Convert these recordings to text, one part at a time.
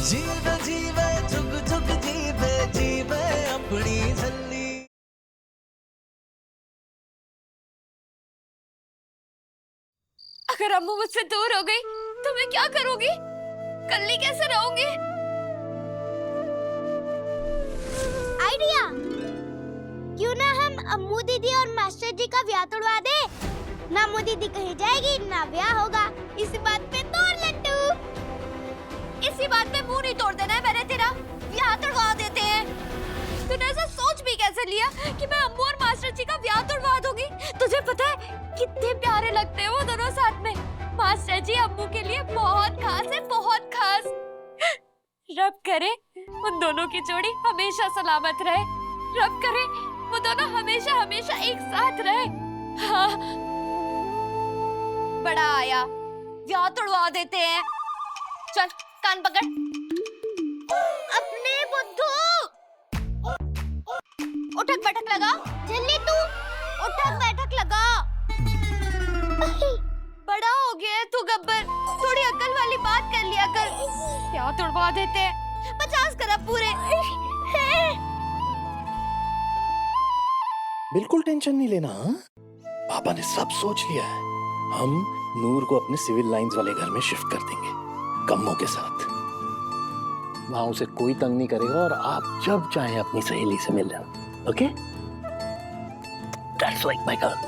जीवे जीवे जुग जुग जीवे जीवे अपनी झल्ली। अगर अम्मू मुझसे दूर हो गई तो मैं क्या करूंगी? कल्ली कैसे रहूंगी? आइडिया, क्यों ना हम अम्मू दीदी और मास्टर जी का ब्याह तोड़वा दे। ना अम्मू दीदी कहीं जाएगी ना ब्याह होगा। इसी बात पे तोड़ लड्डू। इसी बात पे मुंह नहीं तोड़ देना है मैंने तेरा। ब्याह तोड़वा देते हैं। तूने ऐसा सोच भी कैसे लिया कि मैं अम्मू और मास्टर जी का ब्याह तोड़वा दूंगी? तुझे पता है कितने प्यारे लगते हैं वो दोनों साथ में। मास्टर जी अम्मू के लिए बहुत खास है, बहुत खास। रब करे उन दोनों की जोड़ी हमेशा सलामत रहे। रब करे वो दोनों हमेशा हमेशा एक साथ रहे। हाँ, बड़ा आया, ब्याह तोड़वा देते हैं। चल कान पकड़। अपने बुद्धू, उठक बैठक लगा। जल्दी तू उठक बैठक लगा। बड़ा हो गया है तू गब्बर, थोड़ी अक्ल वाली बात कर लिया कर। क्या तोड़वा देते हैं, 50 करब पूरे। बिल्कुल टेंशन नहीं लेना। पापा ने सब सोच लिया है। हम नूर को अपने सिविल लाइंस वाले घर में शिफ्ट कर देंगे, कम्मों के साथ। वहां उसे कोई तंग नहीं करेगा और आप जब चाहें अपनी सहेली से मिल जाओ। Okay? That's like my girl.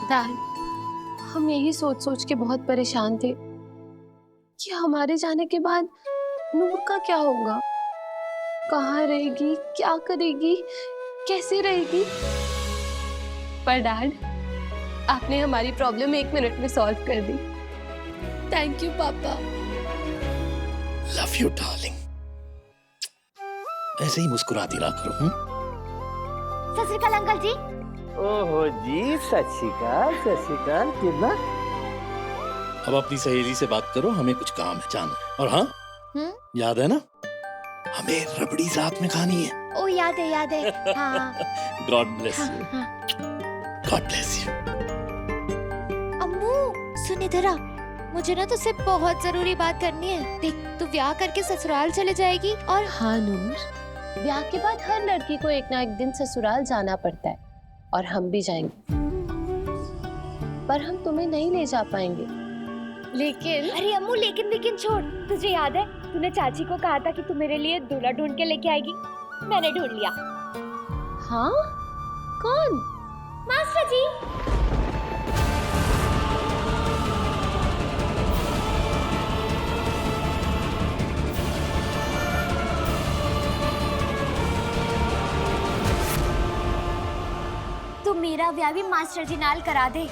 Dad, हम यही सोच सोच के बहुत परेशान थे कि हमारे जाने के बाद नूर का क्या होगा, कहाँ रहेगी, क्या करेगी, कैसे रहेगी। पर डैड, आपने हमारी प्रॉब्लम 1 मिनट में सॉल्व कर दी। थैंक यू पापा। Love you darling. ऐसे ही मुस्कुराती रहा करो। सत श्री अकाल अंकल जी। ओहो जी, सत श्री अकाल। कितना? अब अपनी सहेली से बात करो, हमें कुछ काम है, जाना है। और हाँ, याद है ना, हमें रबड़ी साथ में खानी है। ओ याद है। हाँ। God bless you. God bless you. Ammu सुन इधर आ, मुझे ना तुझसे बहुत जरूरी बात करनी है। देख, तू ब्याह करके ससुराल चले जाएगी और हाँ नूर, ब्याह के बाद हर लड़की को एक ना एक दिन ससुराल जाना पड़ता है और हम भी जाएंगे। पर हम तुम्हें नहीं ले जा पाएंगे। लेकिन अरे अम्मू, लेकिन छोड़। तुझे याद है तूने चाची को कहा था कि तू मेरे लिए दूल्हा ढूंढ के लेके आएगी? मैंने ढूंढ लिया। हाँ? कौन? मास्टर जी। तू मेरा ब्याह भी मास्टर जी नाल करा दे।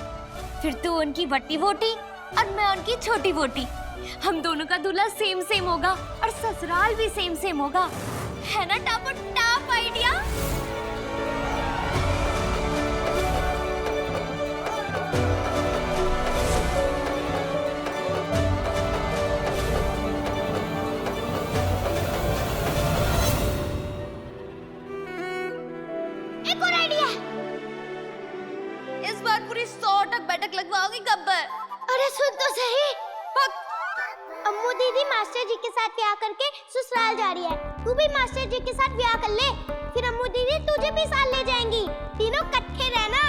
फिर तू उनकी बट्टी वोटी और मैं उनकी छोटी वोटी। हम दोनों का दूल्हा सेम होगा और ससुराल भी सेम होगा। है ना टाप आइडिया? एक और आइडिया। इस बार पूरी 100 टक बैठक लगवाओगी गब्बर। अरे सुन तो सही। अम्मू दीदी मास्टर जी के साथ ब्याह करके ससुराल जा रही है। तू भी मास्टर जी के साथ ब्याह कर ले, फिर अम्मू दीदी तुझे भी साथ ले जाएंगी। तीनों इकट्ठे रहना।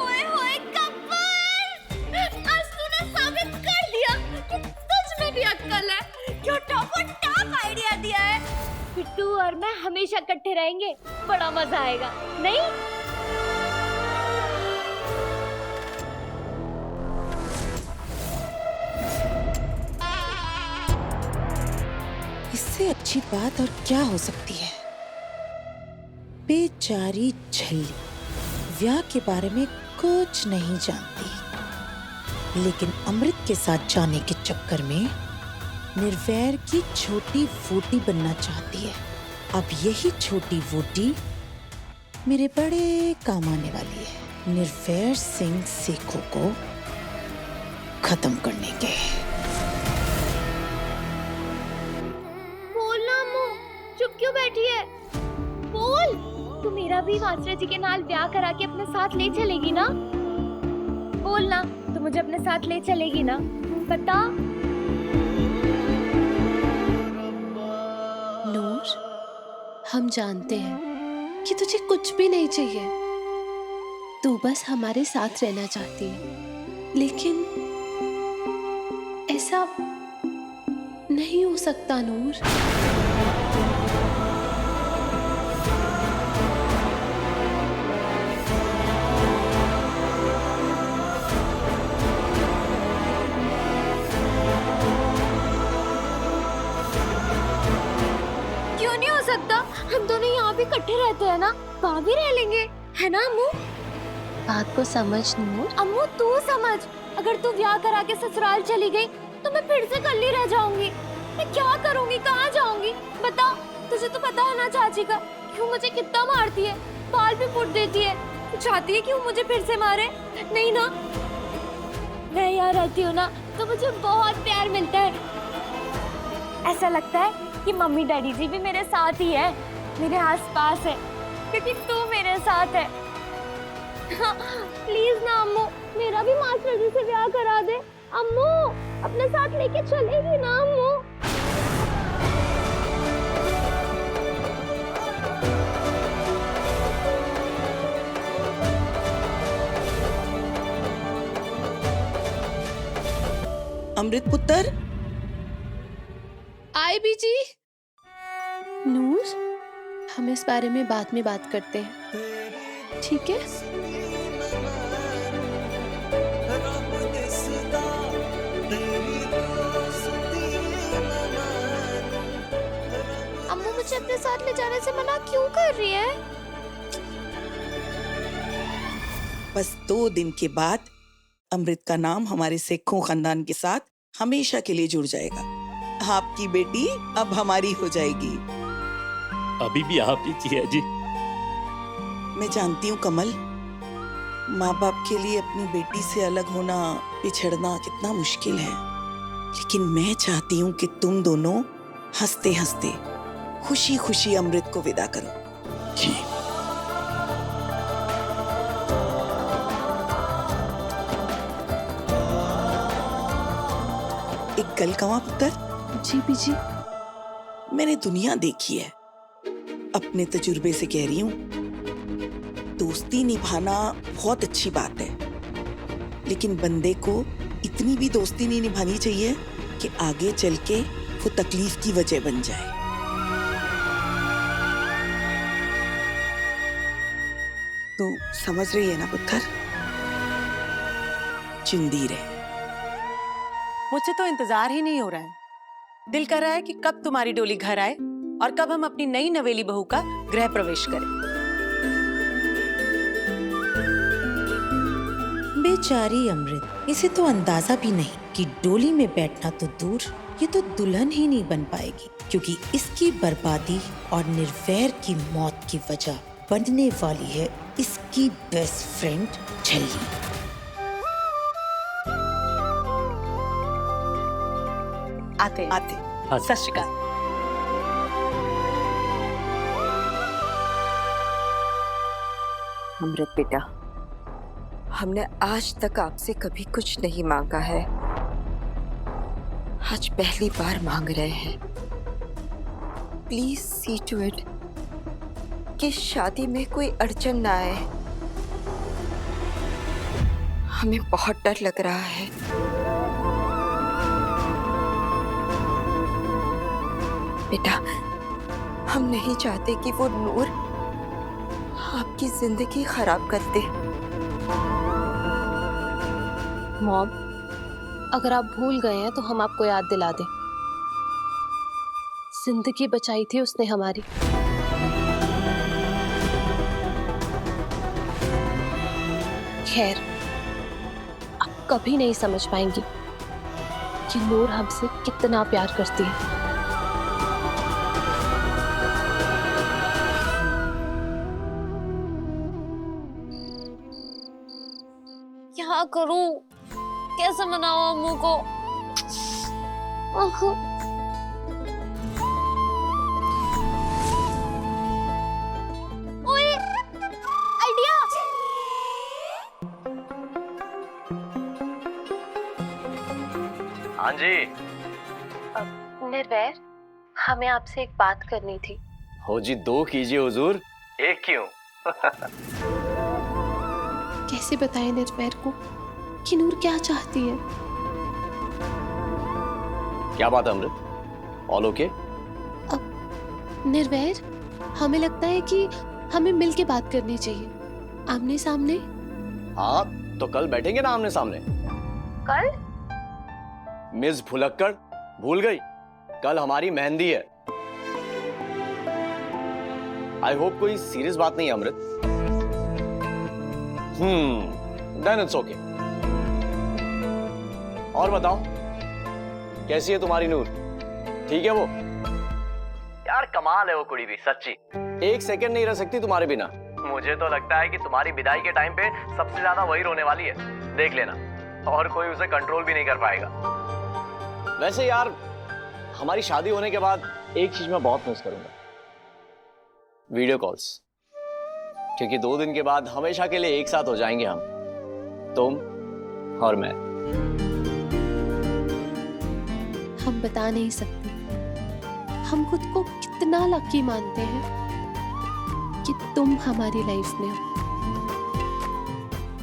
ओए होए गब्बर, आज तूने साबित कर दिया कि तुझ में भी अक्ल है। क्यों टॉप आइडिया दिया है। फिर तू और मैं हमेशा इकट्ठे रहेंगे, बड़ा मजा आएगा। नहीं? इससे अच्छी बात और क्या हो सकती है। बेचारी झल्ली ब्याह के बारे में कुछ नहीं जानती, लेकिन अमृत के साथ जाने के चक्कर में निर्वैर की छोटी वोटी बनना चाहती है। अब यही छोटी वोटी मेरे बड़े काम आने वाली है, निर्वैर सिंह सेखों को खत्म करने के। बोलना अम्मू, चुप क्यों बैठी है? बोल। तू मेरा भी मास्टर जी के नाल ब्याह करा के अपने साथ ले चलेगी ना? बोलना। तो मुझे अपने साथ ले चलेगी ना? बता। नूर, हम जानते हैं कि तुझे कुछ भी नहीं चाहिए, तू बस हमारे साथ रहना चाहती है, लेकिन ऐसा नहीं हो सकता नूर। क्यों नहीं हो सकता? हम दोनों यहाँ भी इकट्ठे रहते हैं ना, वहाँ भी रह लेंगे, है ना अम्मू? बात को समझ नूर। अम्मू तू समझ, अगर तू ब्याह करा के ससुराल चली गई तो मैं फिर से कल्ली रह जाऊंगी। मैं क्या करूंगी, कहाँ जाऊंगी? बता। तुझे तो पता है ना चाची का क्यों मुझे कितना मारती है, बाल भी फूट देती है। तू चाहती है कि वो मुझे फिर से मारे? नहीं ना। मैं यहाँ रहती हूँ ना तो मुझे बहुत प्यार मिलता है। ऐसा लगता है कि मम्मी डैडी जी भी मेरे साथ ही है, मेरे आसपास है, क्योंकि तू मेरे साथ है। प्लीज ना अम्मू, मेरा भी मास्टर जी से ब्याह करा दे। अम्मू अपने साथ लेके चलेगी ना अम्मू? अमृत पुत्र, आए बीजी। नूर, हम इस बारे में बाद में बात करते हैं, ठीक है? अम्मू मुझे अपने साथ ले जाने से मना क्यों कर रही है? बस 2 दिन के बाद अमृत का नाम हमारे सिखों खानदान के साथ हमेशा के लिए जुड़ जाएगा। आपकी बेटी अब हमारी हो जाएगी। अभी भी आप ही जिया जी। मैं जानती हूँ कमल, माँ बाप के लिए अपनी बेटी से अलग होना, बिछड़ना कितना मुश्किल है, लेकिन मैं चाहती हूँ कि तुम दोनों हंसते हंसते खुशी खुशी अमृत को विदा करो। जी। एक गल कवां पुत्र, जी बीजी। मैंने दुनिया देखी है, अपने तजुर्बे से कह रही हूँ, दोस्ती निभाना बहुत अच्छी बात है, लेकिन बंदे को इतनी भी दोस्ती नहीं निभानी चाहिए कि आगे चल के वो तकलीफ की वजह बन जाए। तो समझ रही है ना पुत्र? जिंदी रहे। मुझसे तो इंतजार ही नहीं हो रहा है। दिल कर रहा है कि कब तुम्हारी डोली घर आए और कब हम अपनी नई नवेली बहू का गृह प्रवेश करें। बेचारी अमृत, इसे तो अंदाजा भी नहीं कि डोली में बैठना तो दूर, ये तो दुल्हन ही नहीं बन पाएगी, क्योंकि इसकी बर्बादी और निर्वैर की मौत की वजह बनने वाली है इसकी बेस्ट फ्रेंड झल्ली। आते सत श्री अकाल। अमृत बेटा, हमने आज तक आपसे कभी कुछ नहीं मांगा है, आज पहली बार मांग रहे हैं। प्लीज सी टू इट कि शादी में कोई अड़चन ना आए। हमें बहुत डर लग रहा है। बेटा, हम नहीं चाहते कि वो नूर आपकी जिंदगी खराब कर दे। मॉम, अगर आप भूल गए हैं तो हम आपको याद दिला दें, जिंदगी बचाई थी उसने हमारी। खैर, आप कभी नहीं समझ पाएंगी कि नूर हमसे कितना प्यार करती है। क्या करूं? कैसे मनाऊं अम्मू को? ओए, आइडिया! हाँ जी। निर्वैर, हमें आपसे एक बात करनी थी। हो जी, 2 कीजिए हुजूर, 1 क्यों? कैसे बताएं निर्वैर को कि नूर क्या चाहती है? क्या बात है अमृत? All okay? निर्वैर, हमें लगता है कि हमें मिल के बात करनी चाहिए, आमने सामने। हाँ, तो कल बैठेंगे ना आमने सामने। कल? मिस भुलक्कड़, भूल गई? कल हमारी मेहंदी है। आई होप कोई सीरियस बात नहीं है अमृत। Then it's okay. और बताओ, कैसी है तुम्हारी नूर? ठीक है वो? यार कमाल है वो कुड़ी भी, सच्ची। 1 सेकंड नहीं रह सकती तुम्हारे बिना। मुझे तो लगता है कि तुम्हारी विदाई के टाइम पे सबसे ज्यादा वही रोने वाली है, देख लेना। और कोई उसे कंट्रोल भी नहीं कर पाएगा। वैसे यार, हमारी शादी होने के बाद एक चीज मैं बहुत मिस करूंगा, वीडियो कॉल्स। क्योंकि 2 दिन के बाद हमेशा के लिए एक साथ हो जाएंगे हम, तुम और मैं। हम बता नहीं सकते हम खुद को कितना लकी मानते हैं कि तुम हमारी लाइफ में हो।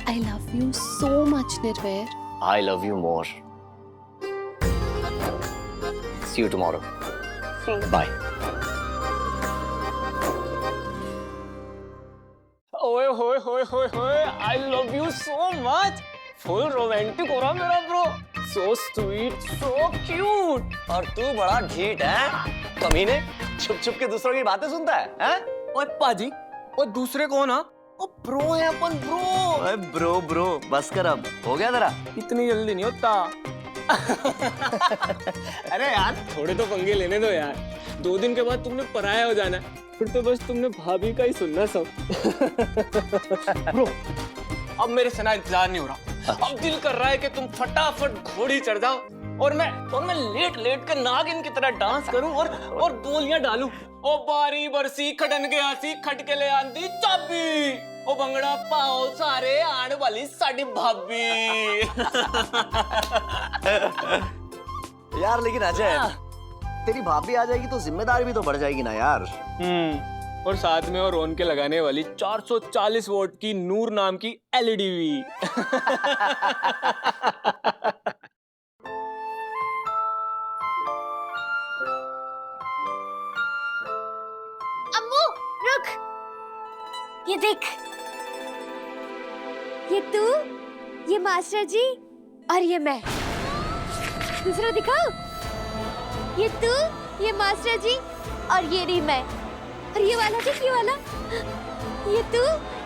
I love you so much Nirvair. I love you more. See you tomorrow. Bye. ओए होए होए होए होए, I love you so much. Full romantic हो रहा मेरा bro. So sweet, so cute. और तू बड़ा ढीठ है, कमीने। छुप छुप के दूसरों की बातें सुनता है, हैं? ओए पाजी, ओए दूसरे कौन? ओ ब्रो है अपन, ब्रो। ओए ब्रो ब्रो, बस कर अब, हो गया तेरा? इतनी जल्दी नहीं होता। अरे यार, थोड़े तो पंगे लेने दो यार। 2 दिन के बाद तुमने पराया हो जाना, फिर तो बस तुमने भाभी का ही सुनना सब। ब्रो, अब मेरे से ना इंतजार नहीं हो रहा। अब दिल कर रहा है कि तुम फटाफट घोड़ी चढ़ जाओ और मैं लेट लेट कर नागिन की तरह डांस करूं और गोलियां डालूं। ओ बारी बरसी खटन गया सी, खटके ले आंदी चाबी। ओ बंगड़ा पाओ सारे, आने वाली साडी भाभी। यार लेकिन अजय, तेरी भाभी आ जाएगी तो जिम्मेदारी भी तो बढ़ जाएगी ना यार। और साथ में और रोन के लगाने वाली 440 वोल्ट की नूर नाम की LED भी। अम्मू रुक, ये देख, ये तू, ये मास्टर जी और ये मैं। दूसरा दिखाओ, ये तू, ये मास्टर जी और ये रही मैं। और ये वाला देख, ये वाला, ये तू,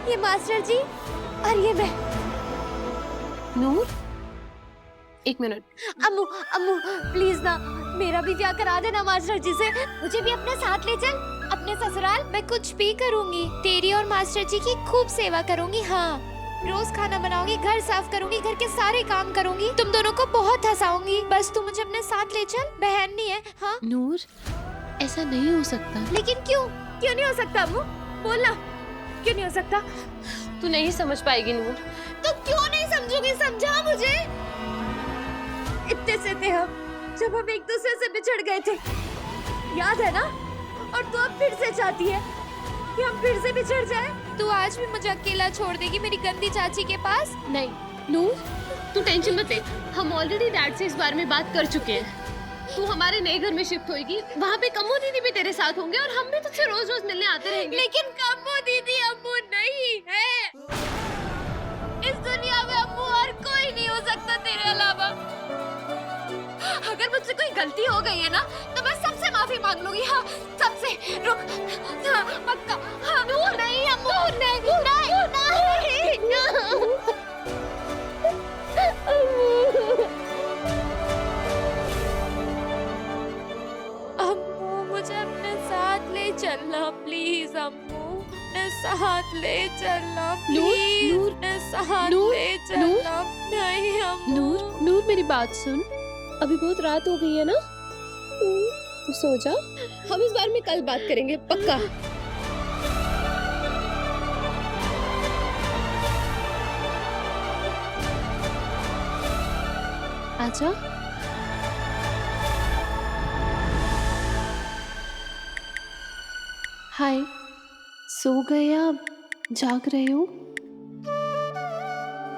ये मास्टर जी और ये मैं। नूर, 1 मिनट। अम्मू अम्मू प्लीज ना, मेरा भी ब्याह करा देना मास्टर जी से। मुझे भी अपने साथ ले चल, अपने ससुराल। मैं कुछ भी करूंगी, तेरी और मास्टर जी की खूब सेवा करूंगी। हाँ, रोज खाना बनाऊंगी, घर साफ करूंगी, घर के सारे काम करूंगी, तुम दोनों को बहुत हंसाऊंगी। बस तू मुझे अपने साथ ले चल, बहन नहीं है। हाँ नूर, ऐसा नहीं हो सकता। लेकिन क्यों क्यों नहीं हो सकता अम्मू? बोलना, क्यों नहीं हो सकता? तू नहीं समझ पाएगी नूर। तो क्यों नहीं समझूंगी? समझा मुझे। इतने से थे हम जब हम एक दूसरे से बिछड़ गए थे, याद है ना? और तू अब फिर से चाहती है कि हम फिर से बिछड़ जाए? तू आज भी मुझे अकेला छोड़ देगी मेरी गंदी चाची के पास? नहीं नूर, तू टेंशन मत ले। हम ऑलरेडी डैड से इस बारे में बात कर चुके हैं। तू हमारे नए घर में शिफ्ट होएगी, वहाँ पे कम्मो दीदी भी तेरे साथ होंगे और हम भी तुझसे रोज रोज मिलने आते रहेंगे। लेकिन कम्मो दीदी अम्मू नहीं है। इस दुनिया में अम्मू और कोई नहीं हो सकता तेरे अलावा। अगर मुझसे कोई गलती हो गई है ना, तो मैं सबसे माफी मांग लूंगी। हाँ, सबसे। रुक, हाँ, पक्का। हाँ, नहीं अम्मू, नहीं, अम्मू मुझे अपने साथ ले चलना प्लीज। अम्मू अपने साथ ले चलना प्लीज। नूर, अपने साथ नूर, ले चलना। नहीं अम्मू। नूर, नूर मेरी बात सुन। अभी बहुत रात हो गई है ना, तू सो जा। हम इस बारे में कल बात करेंगे, पक्का। आजा। हाय, सो गए या जाग रहे हो?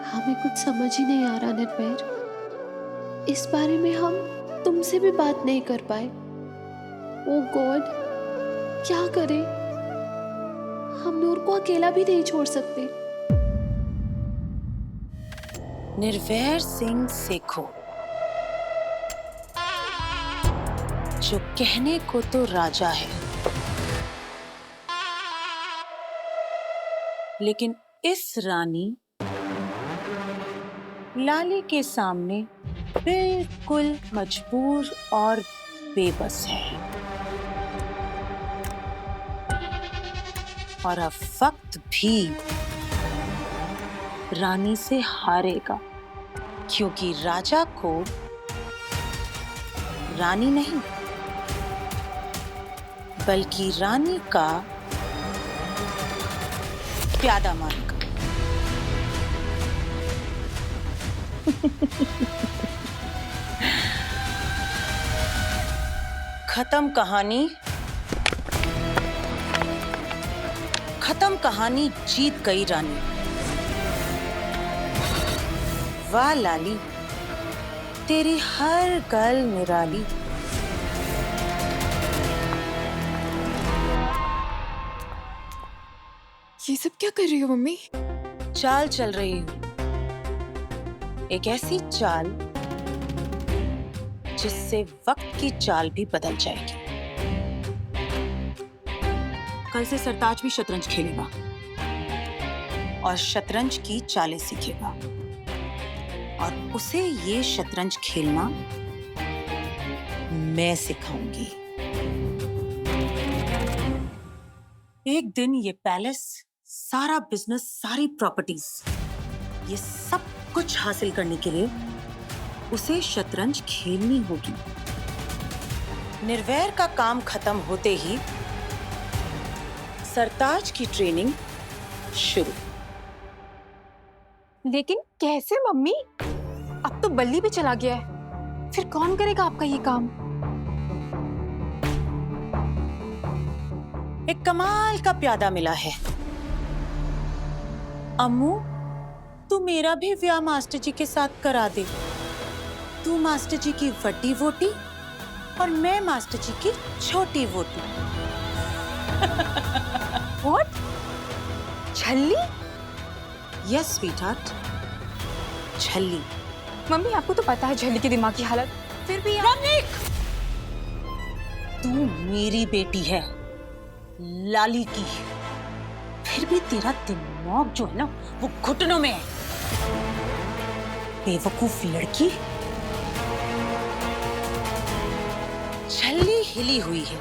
हमें कुछ समझ ही नहीं आ रहा निर्भय। इस बारे में हम तुमसे भी बात नहीं कर पाए। ओ गॉड, क्या करें? हम नूर को अकेला भी नहीं छोड़ सकते। निर्वैर सिंह सेखो, जो कहने को तो राजा है, लेकिन इस रानी लाली के सामने बिल्कुल मजबूर और बेबस है। और अब वक्त भी रानी से हारेगा, क्योंकि राजा को रानी नहीं बल्कि रानी का प्यादा मानेगा। खत्म कहानी, खत्म कहानी, जीत गई रानी। वाह लाली, तेरी हर गल निराली। ये सब क्या कर रही हो मम्मी? चाल चल रही हूं, एक ऐसी चाल जिससे वक्त की चाल भी बदल जाएगी। कल से सरताज भी शतरंज खेलेगा और शतरंज की चालें सीखेगा, और उसे ये शतरंज खेलना मैं सिखाऊंगी। एक दिन ये पैलेस, सारा बिजनेस, सारी प्रॉपर्टीज, ये सब कुछ हासिल करने के लिए उसे शतरंज खेलनी होगी। निर्वैर का काम खत्म होते ही सरताज की ट्रेनिंग शुरू। लेकिन कैसे मम्मी? अब तो बल्ली भी चला गया है, फिर कौन करेगा आपका ये काम? एक कमाल का प्यादा मिला है। अम्मू, तू मेरा भी ब्याह मास्टर जी के साथ करा दे। तू मास्टर जी की बड़ी वोटी और मैं मास्टर जी की छोटी वोटी। What? छल्ली? यस स्वीटहार्ट, छल्ली। मम्मी आपको तो पता है छल्ली की दिमाग की हालत, फिर भी तू मेरी बेटी है, लाली की, फिर भी तेरा दिमाग जो है ना वो घुटनों में है। बेवकूफ लड़की। छल्ली हिली हुई है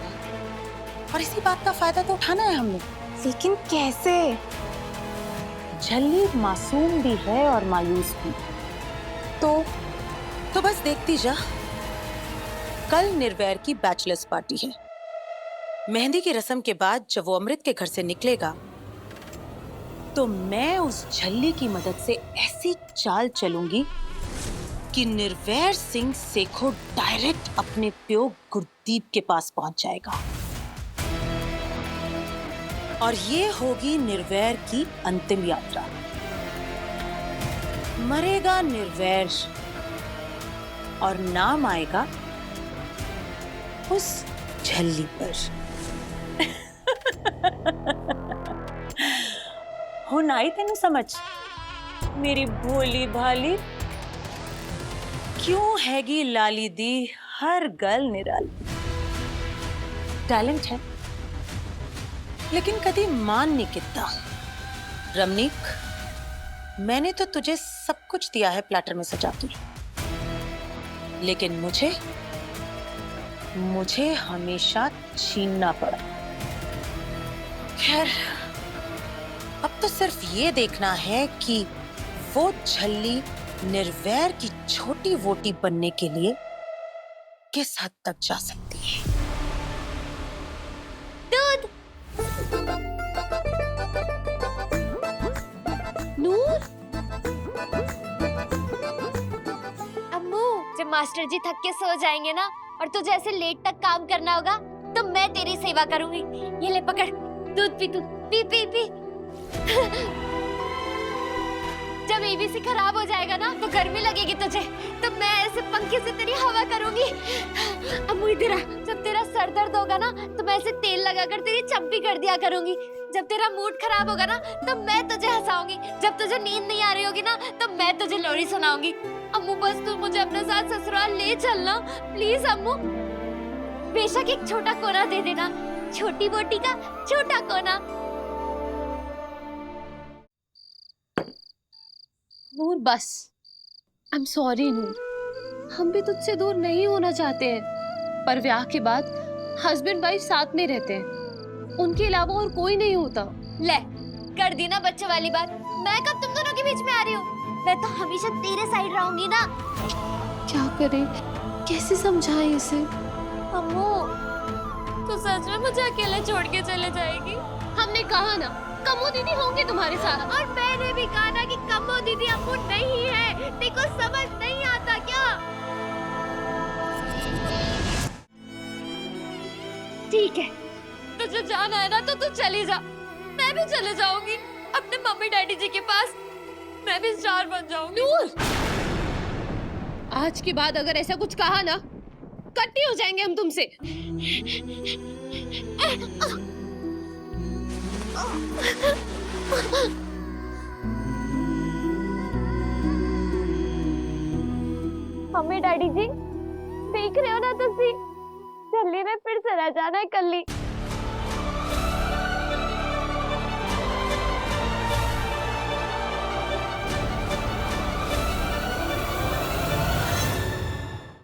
और इसी बात का फायदा तो उठाना है हमने। लेकिन कैसे? झल्ली मासूम भी है और मायूस भी। तो बस देखती जा। कल निर्वैर की बैचलर्स पार्टी है। मेहंदी की रस्म के बाद जब वो अमृत के घर से निकलेगा तो मैं उस झल्ली की मदद से ऐसी चाल चलूंगी कि निर्वैर सिंह सेखो डायरेक्ट अपने प्यो गुरदीप के पास पहुंच जाएगा। और ये होगी निर्वैर की अंतिम यात्रा। मरेगा निर्वैर और नाम आएगा उस झल्ली पर। हुन आई तेनू समझ मेरी भोली भाली? क्यों हैगी लाली दी हर गल निराली? टैलेंट है लेकिन कभी मान नहीं किता। रमनीक, मैंने तो तुझे सब कुछ दिया है प्लेटर में सजा के, लेकिन मुझे हमेशा छीनना पड़ा। खैर, अब तो सिर्फ ये देखना है कि वो झल्ली निर्वैर की छोटी वोटी बनने के लिए किस हद तक जा सकती है। दूध। नूर, अम्मू, जब मास्टर जी थक के सो जाएंगे ना और तुझे ऐसे लेट तक काम करना होगा तो मैं तेरी सेवा करूंगी। ये ले पकड़। दूध पी, तू पी पी पी। जब एबीसी खराब हो जाएगा ना तो गर्मी लगेगी तुझे, तो मैं ऐसे पंखे से तेरी हवा करूंगी। अम्मू इधर आ, जब तेरा सर दर्द होगा ना तो मैं ऐसे तेल लगाकर तेरी चंपी कर दिया करूंगी। जब तेरा मूड खराब होगा ना तो मैं तुझे हंसाऊंगी। जब तुझे नींद नहीं आ रही होगी ना तो मैं तुझे लोरी सुनाऊंगी। अम्मू बस तू मुझे अपने साथ ससुराल ले चलना प्लीज अम्मू। बेशक एक छोटा कोना दे देना, छोटी बोटी का छोटा कोना। नूर बस, आई एम सॉरी नूर, हम भी तुझसे दूर नहीं होना चाहते हैं, पर ब्याह के बाद हस्बैंड वाइफ साथ में रहते हैं, उनके अलावा और कोई नहीं होता। ले कर दी ना बच्चे वाली बात। मैं कब तुम दोनों के बीच में आ रही हूँ? मैं तो हमेशा तेरे साइड रहूंगी ना। क्या करें, कैसे समझाएं इसे? अम्मू तू सच में मुझे अकेले छोड़ के चले जाएगी? हमने कहा ना कम्मो दीदी होंगे तुम्हारे साथ। और मैंने भी कहा ना कि कम्मो दीदी अम्मू नहीं है। देखो समझ नहीं आता क्या? ठीक है, तुझे जाना है ना तो तू चली जा, मैं भी चले जाऊंगी अपने मम्मी डैडी जी के पास। मैं भी स्टार बन जाऊंगी। नूर, आज के बाद अगर ऐसा कुछ कहा ना कट्टी हो जाएंगे हम तुमसे। मम्मी डैडी जी देख रहे हो ना तुसी, दिल्ली में फिर चला जाना है कल ही।